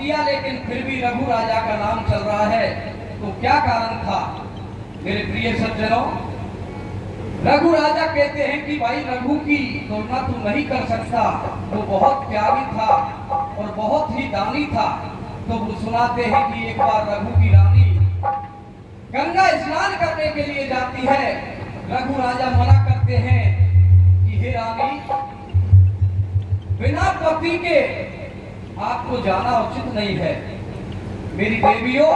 किया, लेकिन फिर भी रघु राजा का नाम चल रहा है। तो क्या कारण था मेरे प्रिय सज्जनों? रघु राजा कहते हैं कि भाई रघु की तुलना तू नहीं कर सकता, वो बहुत त्यागी था और बहुत ही दानी था। तो वो सुनाते हैं कि एक बार रघु की रानी गंगा स्नान करने के लिए जाती है। रघु राजा मना करते हैं कि हे रानी, बिना पति के आपको जाना उचित नहीं है। मेरी देवियों,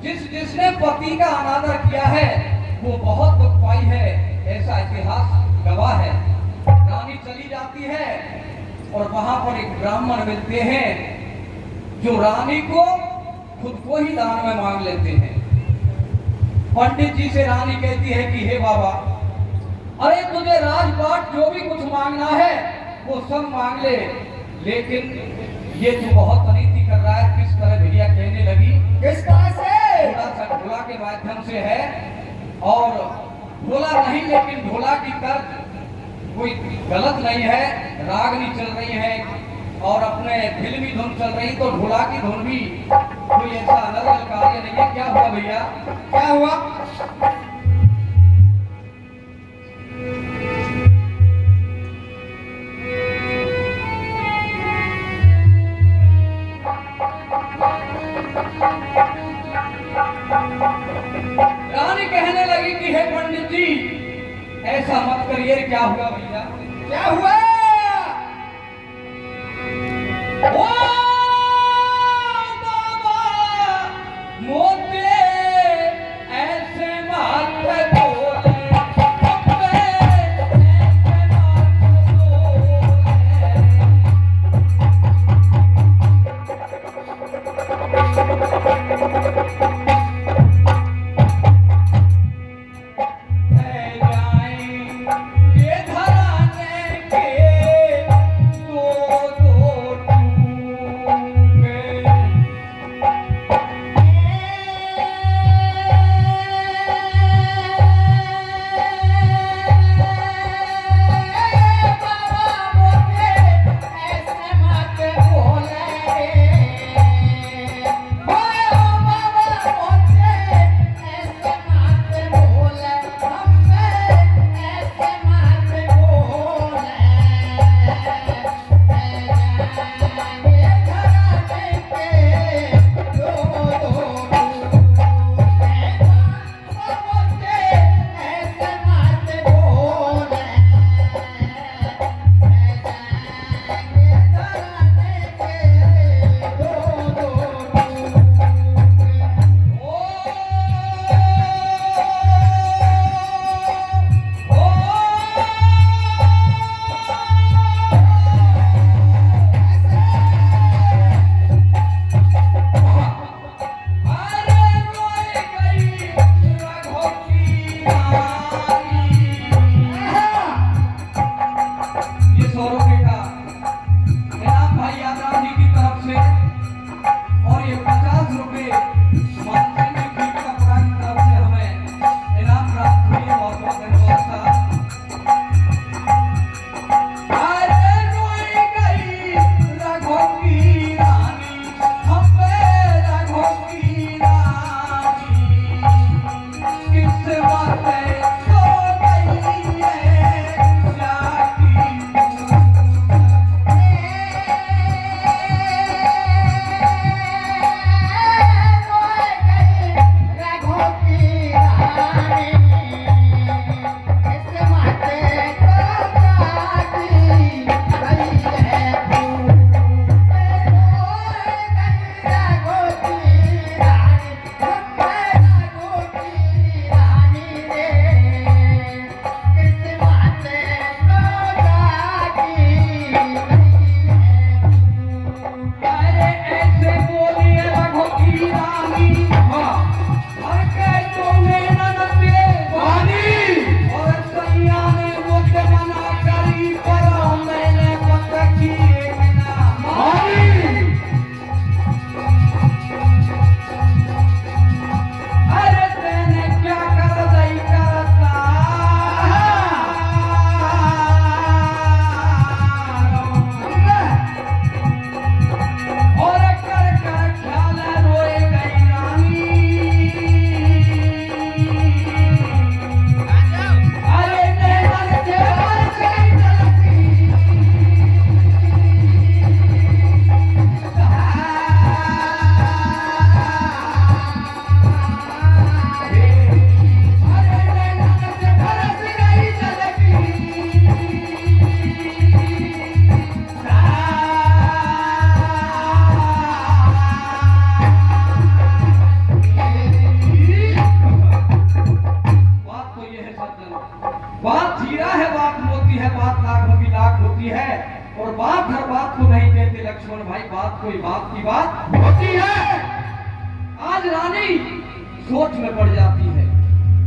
जिसने पति का अनादर किया है वो बहुत दुख पाई है, ऐसा इतिहास गवाह है। रानी चली जाती है और वहां पर एक ब्राह्मण मिलते हैं जो रानी को खुद को ही दान में मांग लेते हैं। पंडित जी से रानी कहती है कि हे बाबा, अरे तुझे राजपाट जो भी कुछ मांगना है वो सब मांग ले, लेकिन ये तू बहुत अनीति कर रहा है। किस तरह भैया कहने लगी? किस तरह से? थोड़ा सा ढोला के माध्यम से है, और ढोला नहीं लेकिन ढोला की तर्क कोई गलत नहीं है। रागनी चल रही है और अपने फिल्मी धुन चल रही, तो ढोला की धुन भी कोई ऐसा अनर्गल कार्य नहीं है। क्या हुआ भैया? क्या हुआ? रानी कहने लगी कि हे पंडित जी, ऐसा मत करिए। क्या हुआ भैया? क्या हुआ? ओ बाबा, मोते ऐसे माथे बोले, मोते ऐसे माथे बोले। बात हर बात को नहीं कहते लक्ष्मण भाई, बात कोई बात की बात होती है। आज रानी सोच में पड़ जाती है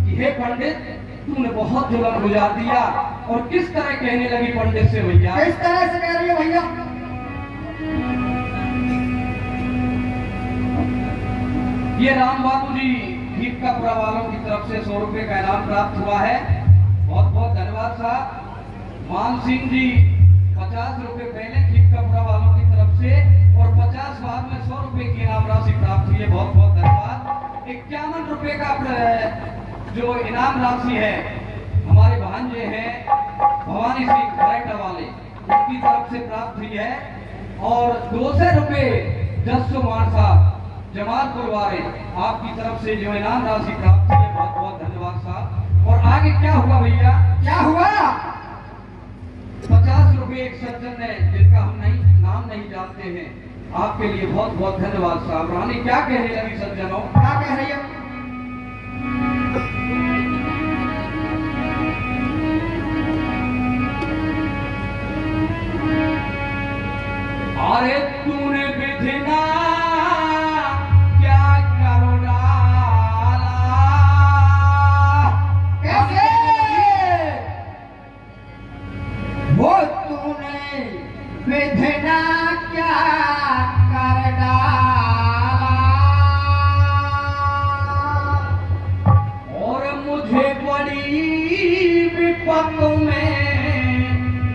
कि हे पंडित, तूने बहुत जुल्म गुजार दिया। और किस तरह कहने लगी पंडित से भैया, किस तरह से कह रही है भैया? ये राम बाबू जी भीपकापुरा वालों की तरफ से 100 रुपए का इनाम प्राप्त हुआ है। बहुत बहुत धन्यवाद साहब। मान सिंह जी 50 रुपए पहले भीपकापुरा वालों की तरफ से और 50 बाद में 100 रुपए की इनाम राशि प्राप्त हुई है। बहुत बहुत धन्यवाद। 51 रुपए का जो इनाम राशि है हमारे भांजे हैं भवानी सिंह खरेटा वाले, उनकी तरफ से प्राप्त हुई है। और 200 रुपए जस्सो मान साहब जमालपुर वाले, आपकी तरफ से जो इनाम राशि प्राप्त हुई है। बहुत बहुत धन्यवाद साहब। और आगे क्या हुआ भैया? क्या हुआ? 50 रुपए एक सज्जन ने, जिनका हम नाम नहीं जानते हैं, आपके लिए बहुत बहुत धन्यवाद साहब। रानी क्या कहने लगी सज्जनों? क्या कह रही है? अरे तूने विधिना क्या करो डाला? कैसे? वो तूने विधना क्या कर डाला? और मुझे बड़ी विपत में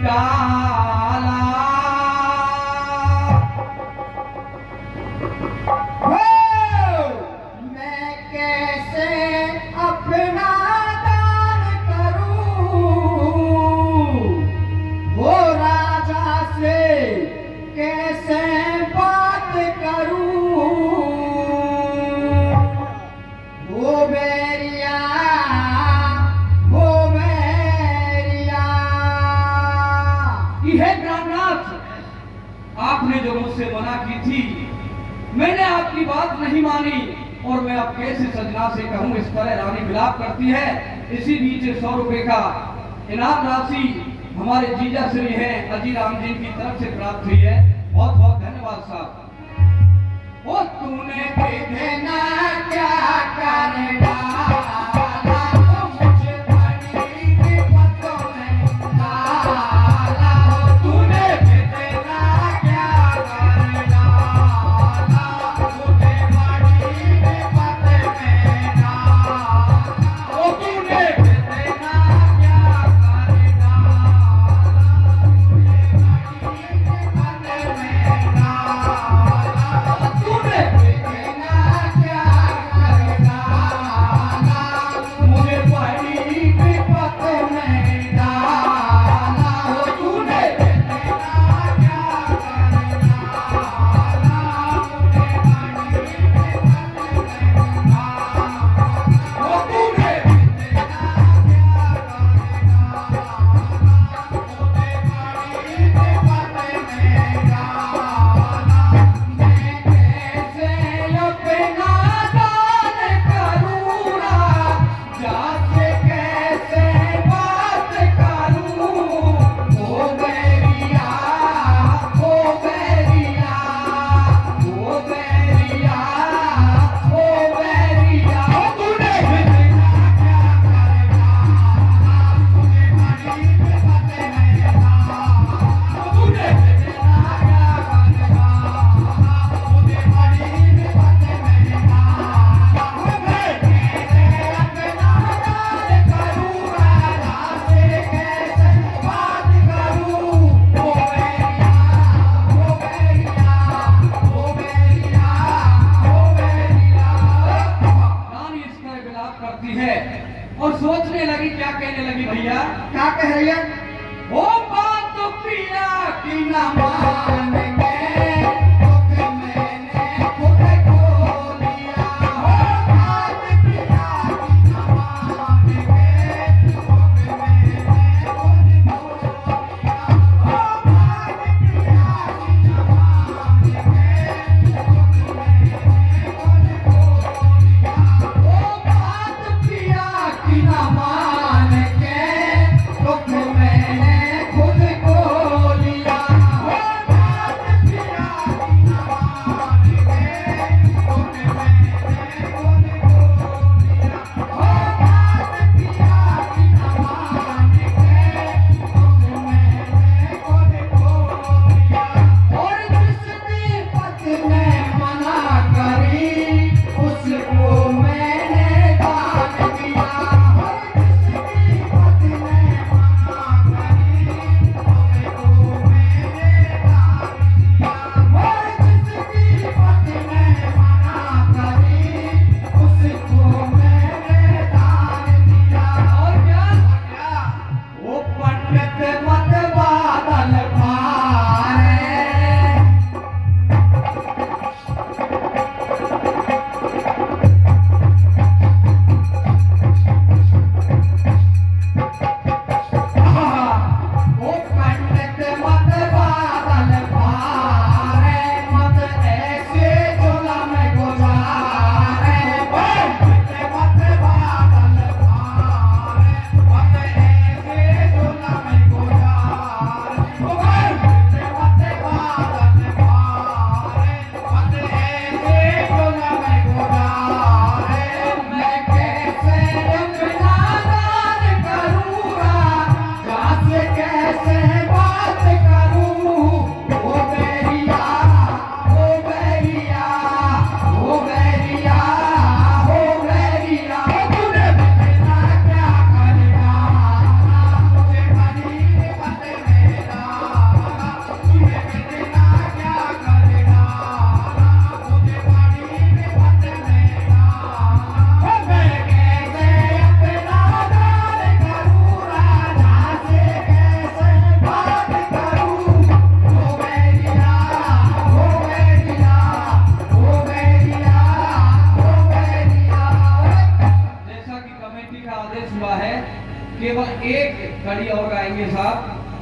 डाला। मैं कैसे अपना दान करूं? वो राजा से कैसे बात करूं? वो मेरिया, वो मेरिया। हे ग्रामनाथ, आपने जो मुझसे मना की थी, मैंने आपकी बात नहीं मानी। और मैं अब कैसे सजना से कहूं, इस तरह रानी विलाप करती है। इसी बीच 100 रुपए का इनाम राशि हमारे जीजा श्री हैं अजीराम जी की तरफ से प्राप्त हुई है। बहुत बहुत धन्यवाद साहब। ओ तूने विधना क्या कर डाला? मुझे बड़ी विपतों में डाला। तूने विधना क्या कर डाला? मुझे बड़ी विपत में डाला। ओ तूने विधना क्या कर डाला? मुझे बड़ी विपत में डाला। तूने विधना क्या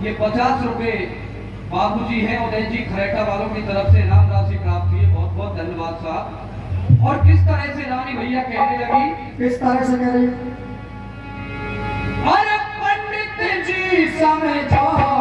ये 50 रुपए बाबूजी हैं उदय जी खरेटा वालों की तरफ से इनाम राशि प्राप्त हुई है। बहुत बहुत धन्यवाद साहब। और किस तरह से रानी भैया कहने लगी, किस तरह से कह रही? अरे पंडित जी समझो